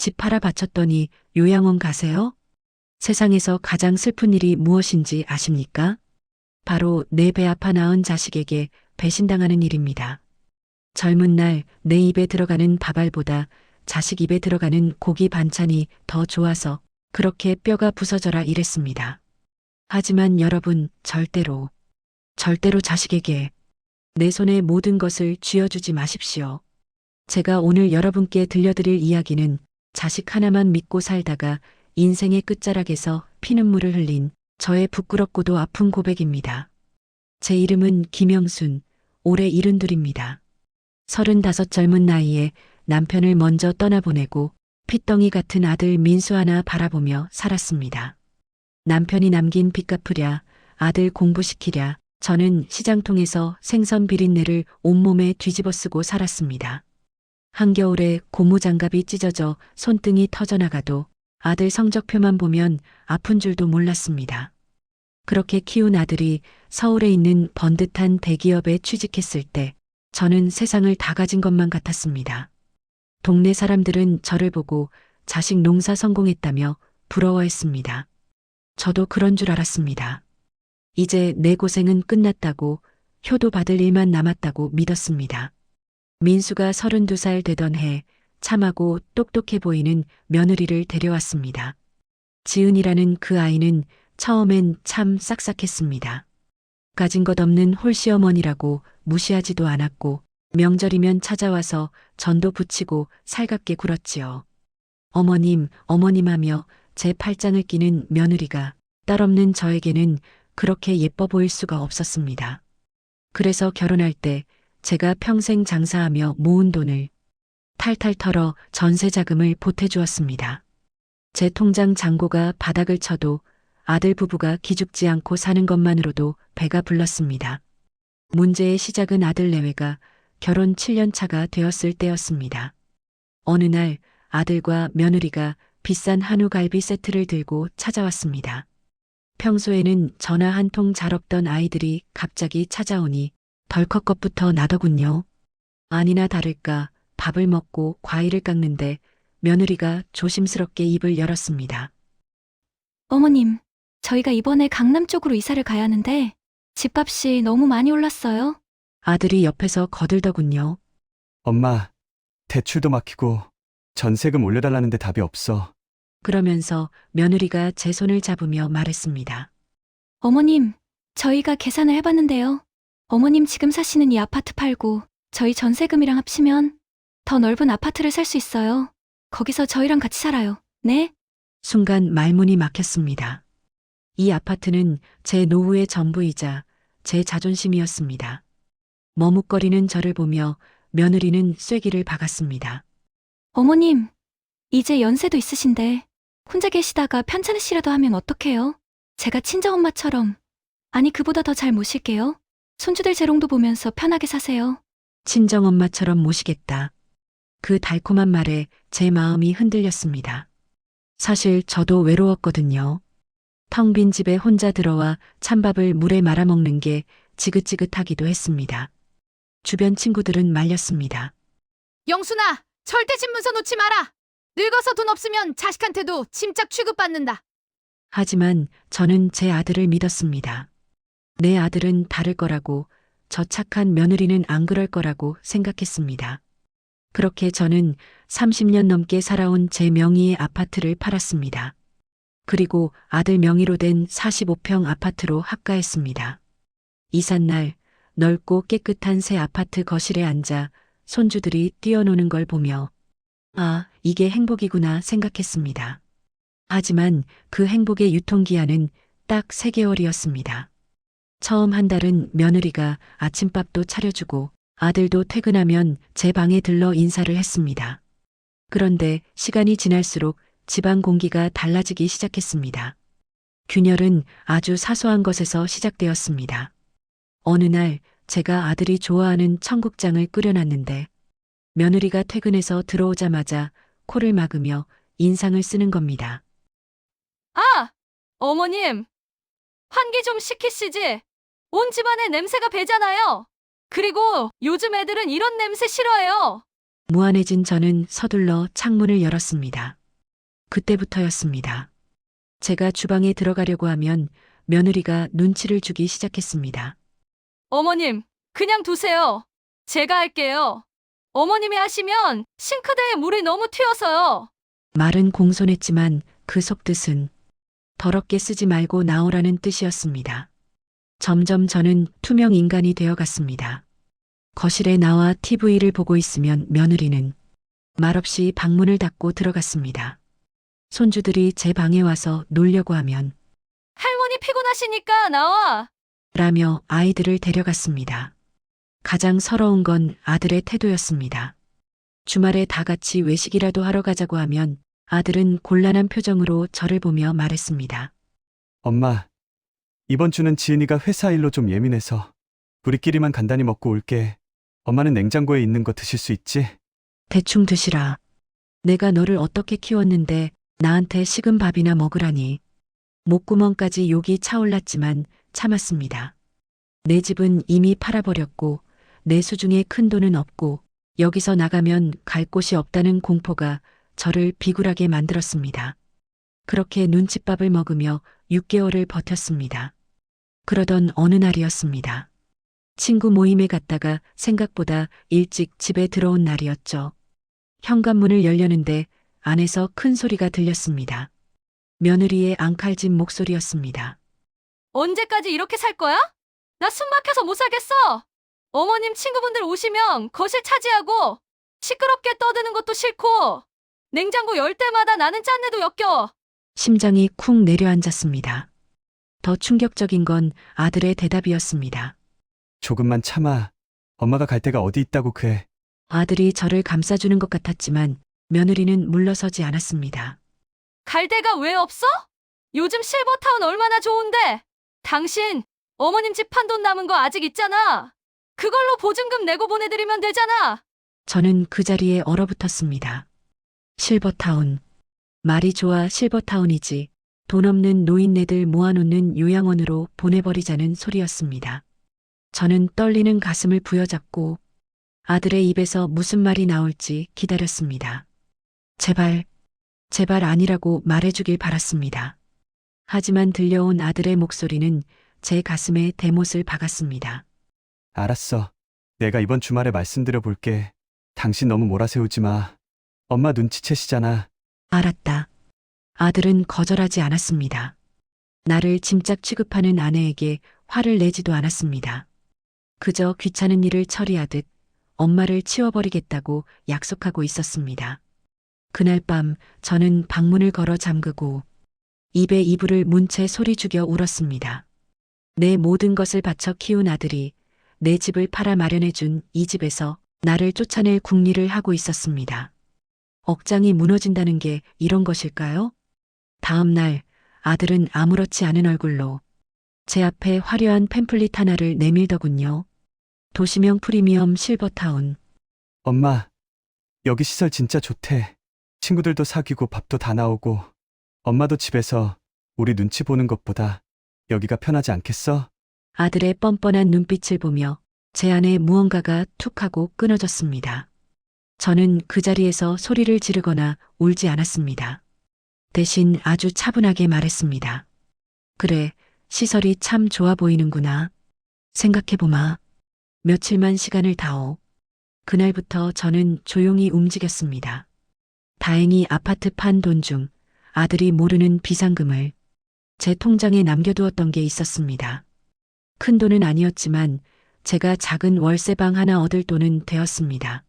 집 팔아 바쳤더니 요양원 가세요? 세상에서 가장 슬픈 일이 무엇인지 아십니까? 바로 내 배 아파 낳은 자식에게 배신당하는 일입니다. 젊은 날 내 입에 들어가는 밥알보다 자식 입에 들어가는 고기 반찬이 더 좋아서 그렇게 뼈가 부서져라 이랬습니다. 하지만 여러분, 절대로 자식에게 내 손에 모든 것을 쥐어주지 마십시오. 제가 오늘 여러분께 들려드릴 이야기는 자식 하나만 믿고 살다가 인생의 끝자락에서 피눈물을 흘린 저의 부끄럽고도 아픈 고백입니다. 제 이름은 김영순, 올해 72입니다. 35 젊은 나이에 남편을 먼저 떠나보내고 핏덩이 같은 아들 민수 하나 바라보며 살았습니다. 남편이 남긴 빚 갚으랴, 아들 공부시키랴, 저는 시장통에서 생선 비린내를 온몸에 뒤집어 쓰고 살았습니다. 한겨울에 고무장갑이 찢어져 손등이 터져나가도 아들 성적표만 보면 아픈 줄도 몰랐습니다. 그렇게 키운 아들이 서울에 있는 번듯한 대기업에 취직했을 때 저는 세상을 다 가진 것만 같았습니다. 동네 사람들은 저를 보고 자식 농사 성공했다며 부러워했습니다. 저도 그런 줄 알았습니다. 이제 내 고생은 끝났다고, 효도 받을 일만 남았다고 믿었습니다. 민수가 32살 되던 해 참하고 똑똑해 보이는 며느리를 데려왔습니다. 지은이라는 그 아이는 처음엔 참 싹싹했습니다. 가진 것 없는 홀시어머니라고 무시하지도 않았고 명절이면 찾아와서 전도 부치고 살갑게 굴었지요. 어머님, 어머님 하며 제 팔짱을 끼는 며느리가 딸 없는 저에게는 그렇게 예뻐 보일 수가 없었습니다. 그래서 결혼할 때 제가 평생 장사하며 모은 돈을 탈탈 털어 전세 자금을 보태주었습니다. 제 통장 잔고가 바닥을 쳐도 아들 부부가 기죽지 않고 사는 것만으로도 배가 불렀습니다. 문제의 시작은 아들 내외가 결혼 7년 차가 되었을 때였습니다. 어느 날 아들과 며느리가 비싼 한우 갈비 세트를 들고 찾아왔습니다. 평소에는 전화 한 통 잘 없던 아이들이 갑자기 찾아오니 덜컥 겁부터 나더군요. 아니나 다를까 밥을 먹고 과일을 깎는데 며느리가 조심스럽게 입을 열었습니다. 어머님, 저희가 이번에 강남 쪽으로 이사를 가야 하는데 집값이 너무 많이 올랐어요. 아들이 옆에서 거들더군요. 엄마, 대출도 막히고 전세금 올려달라는데 답이 없어. 그러면서 며느리가 제 손을 잡으며 말했습니다. 어머님, 저희가 계산을 해봤는데요. 어머님 지금 사시는 이 아파트 팔고 저희 전세금이랑 합치면 더 넓은 아파트를 살 수 있어요. 거기서 저희랑 같이 살아요. 네? 순간 말문이 막혔습니다. 이 아파트는 제 노후의 전부이자 제 자존심이었습니다. 머뭇거리는 저를 보며 며느리는 쐐기를 박았습니다. 어머님, 이제 연세도 있으신데 혼자 계시다가 편찮으시라도 하면 어떡해요? 제가 친정엄마처럼, 아니 그보다 더 잘 모실게요. 손주들 재롱도 보면서 편하게 사세요. 친정엄마처럼 모시겠다. 그 달콤한 말에 제 마음이 흔들렸습니다. 사실 저도 외로웠거든요. 텅 빈 집에 혼자 들어와 찬밥을 물에 말아먹는 게 지긋지긋하기도 했습니다. 주변 친구들은 말렸습니다. 영순아, 절대 집 문서 놓지 마라. 늙어서 돈 없으면 자식한테도 짐짝 취급받는다. 하지만 저는 제 아들을 믿었습니다. 내 아들은 다를 거라고, 저 착한 며느리는 안 그럴 거라고 생각했습니다. 그렇게 저는 30년 넘게 살아온 제 명의의 아파트를 팔았습니다. 그리고 아들 명의로 된 45평 아파트로 합가했습니다. 이삿날 넓고 깨끗한 새 아파트 거실에 앉아 손주들이 뛰어노는 걸 보며 아, 이게 행복이구나 생각했습니다. 하지만 그 행복의 유통기한은 딱 3개월이었습니다. 처음 한 달은 며느리가 아침밥도 차려주고 아들도 퇴근하면 제 방에 들러 인사를 했습니다. 그런데 시간이 지날수록 집안 공기가 달라지기 시작했습니다. 균열은 아주 사소한 것에서 시작되었습니다. 어느 날 제가 아들이 좋아하는 청국장을 끓여놨는데 며느리가 퇴근해서 들어오자마자 코를 막으며 인상을 쓰는 겁니다. 아! 어머님! 환기 좀 시키시지. 온 집안에 냄새가 배잖아요. 그리고 요즘 애들은 이런 냄새 싫어해요. 무안해진 저는 서둘러 창문을 열었습니다. 그때부터였습니다. 제가 주방에 들어가려고 하면 며느리가 눈치를 주기 시작했습니다. 어머님, 그냥 두세요. 제가 할게요. 어머님이 하시면 싱크대에 물이 너무 튀어서요. 말은 공손했지만 그 속뜻은 더럽게 쓰지 말고 나오라는 뜻이었습니다. 점점 저는 투명 인간이 되어갔습니다. 거실에 나와 TV를 보고 있으면 며느리는 말없이 방문을 닫고 들어갔습니다. 손주들이 제 방에 와서 놀려고 하면 할머니 피곤하시니까 나와. 라며 아이들을 데려갔습니다. 가장 서러운 건 아들의 태도였습니다. 주말에 다 같이 외식이라도 하러 가자고 하면 아들은 곤란한 표정으로 저를 보며 말했습니다. 엄마, 이번 주는 지은이가 회사 일로 좀 예민해서 우리끼리만 간단히 먹고 올게. 엄마는 냉장고에 있는 거 드실 수 있지? 대충 드시라. 내가 너를 어떻게 키웠는데 나한테 식은 밥이나 먹으라니. 목구멍까지 욕이 차올랐지만 참았습니다. 내 집은 이미 팔아버렸고 내 수중에 큰 돈은 없고 여기서 나가면 갈 곳이 없다는 공포가 저를 비굴하게 만들었습니다. 그렇게 눈칫밥을 먹으며 6개월을 버텼습니다. 그러던 어느 날이었습니다. 친구 모임에 갔다가 생각보다 일찍 집에 들어온 날이었죠. 현관문을 열려는데 안에서 큰 소리가 들렸습니다. 며느리의 앙칼진 목소리였습니다. 언제까지 이렇게 살 거야? 나 숨 막혀서 못 살겠어. 어머님 친구분들 오시면 거실 차지하고 시끄럽게 떠드는 것도 싫고 냉장고 열 때마다 나는 짠내도 역겨워. 심장이 쿵 내려앉았습니다. 더 충격적인 건 아들의 대답이었습니다. 조금만 참아. 엄마가 갈 데가 어디 있다고 그래. 아들이 저를 감싸주는 것 같았지만 며느리는 물러서지 않았습니다. 갈 데가 왜 없어? 요즘 실버타운 얼마나 좋은데. 당신 어머님 집 판 돈 남은 거 아직 있잖아. 그걸로 보증금 내고 보내드리면 되잖아. 저는 그 자리에 얼어붙었습니다. 실버타운. 말이 좋아 실버타운이지. 돈 없는 노인네들 모아놓는 요양원으로 보내버리자는 소리였습니다. 저는 떨리는 가슴을 부여잡고 아들의 입에서 무슨 말이 나올지 기다렸습니다. 제발, 제발 아니라고 말해주길 바랐습니다. 하지만 들려온 아들의 목소리는 제 가슴에 대못을 박았습니다. 알았어. 내가 이번 주말에 말씀드려 볼게. 당신 너무 몰아세우지 마. 엄마 눈치채시잖아. 알았다. 아들은 거절하지 않았습니다. 나를 짐짝 취급하는 아내에게 화를 내지도 않았습니다. 그저 귀찮은 일을 처리하듯 엄마를 치워버리겠다고 약속하고 있었습니다. 그날 밤 저는 방문을 걸어 잠그고 입에 이불을 문 채 소리 죽여 울었습니다. 내 모든 것을 바쳐 키운 아들이 내 집을 팔아 마련해준 이 집에서 나를 쫓아낼 궁리를 하고 있었습니다. 억장이 무너진다는 게 이런 것일까요? 다음 날 아들은 아무렇지 않은 얼굴로 제 앞에 화려한 팸플릿 하나를 내밀더군요. 도시명 프리미엄 실버타운. 엄마, 여기 시설 진짜 좋대. 친구들도 사귀고 밥도 다 나오고 엄마도 집에서 우리 눈치 보는 것보다 여기가 편하지 않겠어? 아들의 뻔뻔한 눈빛을 보며 제 안에 무언가가 툭 하고 끊어졌습니다. 저는 그 자리에서 소리를 지르거나 울지 않았습니다. 대신 아주 차분하게 말했습니다. 그래, 시설이 참 좋아 보이는구나. 생각해보마. 며칠만 시간을 다오. 그날부터 저는 조용히 움직였습니다. 다행히 아파트 판 돈 중 아들이 모르는 비상금을 제 통장에 남겨두었던 게 있었습니다. 큰 돈은 아니었지만 제가 작은 월세방 하나 얻을 돈은 되었습니다.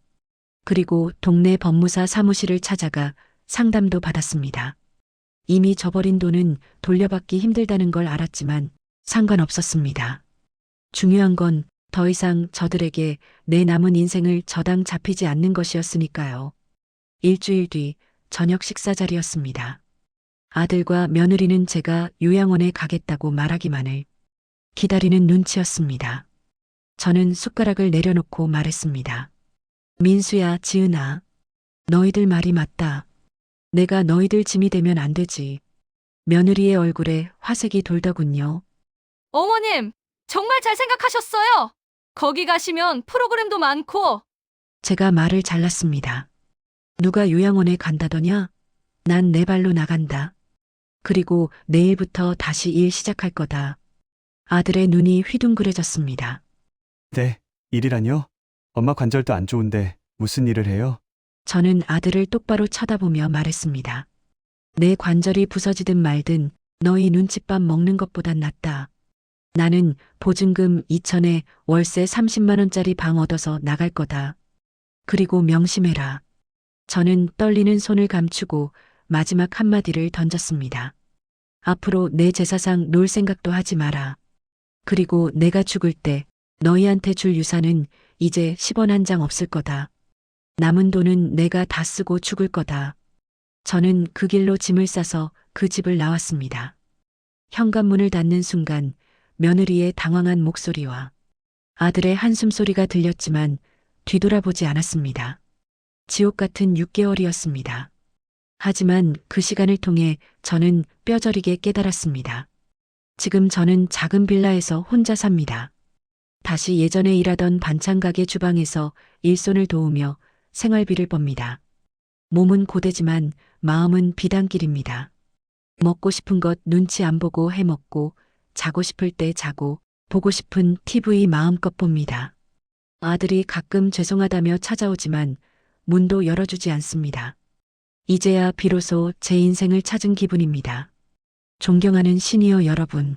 그리고 동네 법무사 사무실을 찾아가 상담도 받았습니다. 이미 저버린 돈은 돌려받기 힘들다는 걸 알았지만 상관없었습니다. 중요한 건 더 이상 저들에게 내 남은 인생을 저당 잡히지 않는 것이었으니까요. 일주일 뒤 저녁 식사 자리였습니다. 아들과 며느리는 제가 요양원에 가겠다고 말하기만을 기다리는 눈치였습니다. 저는 숟가락을 내려놓고 말했습니다. 민수야, 지은아. 너희들 말이 맞다. 내가 너희들 짐이 되면 안 되지. 며느리의 얼굴에 화색이 돌더군요. 어머님, 정말 잘 생각하셨어요. 거기 가시면 프로그램도 많고 제가 말을 잘랐습니다. 누가 요양원에 간다더냐? 난 내 발로 나간다. 그리고 내일부터 다시 일 시작할 거다. 아들의 눈이 휘둥그레졌습니다. 네, 일이라뇨? 엄마 관절도 안 좋은데 무슨 일을 해요? 저는 아들을 똑바로 쳐다보며 말했습니다. 내 관절이 부서지든 말든 너희 눈칫밥 먹는 것보단 낫다. 나는 보증금 2천에 월세 30만 원짜리 방 얻어서 나갈 거다. 그리고 명심해라. 저는 떨리는 손을 감추고 마지막 한마디를 던졌습니다. 앞으로 내 제사상 놀 생각도 하지 마라. 그리고 내가 죽을 때 너희한테 줄 유산은 이제 10원 한 장 없을 거다. 남은 돈은 내가 다 쓰고 죽을 거다. 저는 그 길로 짐을 싸서 그 집을 나왔습니다. 현관문을 닫는 순간 며느리의 당황한 목소리와 아들의 한숨소리가 들렸지만 뒤돌아보지 않았습니다. 지옥 같은 6개월이었습니다. 하지만 그 시간을 통해 저는 뼈저리게 깨달았습니다. 지금 저는 작은 빌라에서 혼자 삽니다. 다시 예전에 일하던 반찬 가게 주방에서 일손을 도우며 생활비를 멉니다. 몸은 고되지만 마음은 비단길입니다. 먹고 싶은 것 눈치 안 보고 해 먹고 자고 싶을 때 자고 보고 싶은 TV 마음껏 봅니다. 아들이 가끔 죄송하다며 찾아오지만 문도 열어주지 않습니다. 이제야 비로소 제 인생을 찾은 기분입니다. 존경하는 시니어 여러분,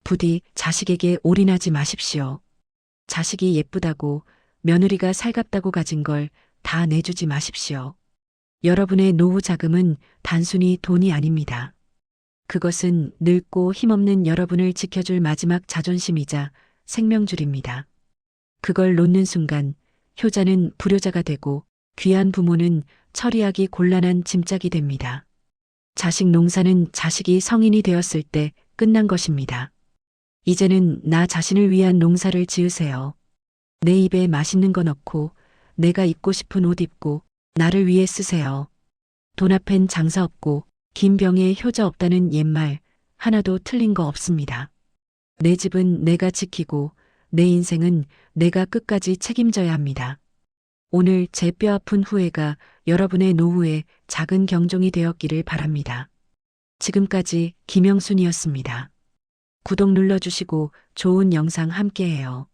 부디 자식에게 올인하지 마십시오. 자식이 예쁘다고 며느리가 살갑다고 가진 걸 다 내주지 마십시오. 여러분의 노후 자금은 단순히 돈이 아닙니다. 그것은 늙고 힘없는 여러분을 지켜줄 마지막 자존심이자 생명줄입니다. 그걸 놓는 순간 효자는 불효자가 되고 귀한 부모는 처리하기 곤란한 짐짝이 됩니다. 자식 농사는 자식이 성인이 되었을 때 끝난 것입니다. 이제는 나 자신을 위한 농사를 지으세요. 내 입에 맛있는 거 넣고 내가 입고 싶은 옷 입고 나를 위해 쓰세요. 돈 앞엔 장사 없고 긴 병에 효자 없다는 옛말 하나도 틀린 거 없습니다. 내 집은 내가 지키고 내 인생은 내가 끝까지 책임져야 합니다. 오늘 제 뼈아픈 후회가 여러분의 노후에 작은 경종이 되었기를 바랍니다. 지금까지 김영순이었습니다. 구독 눌러주시고 좋은 영상 함께해요.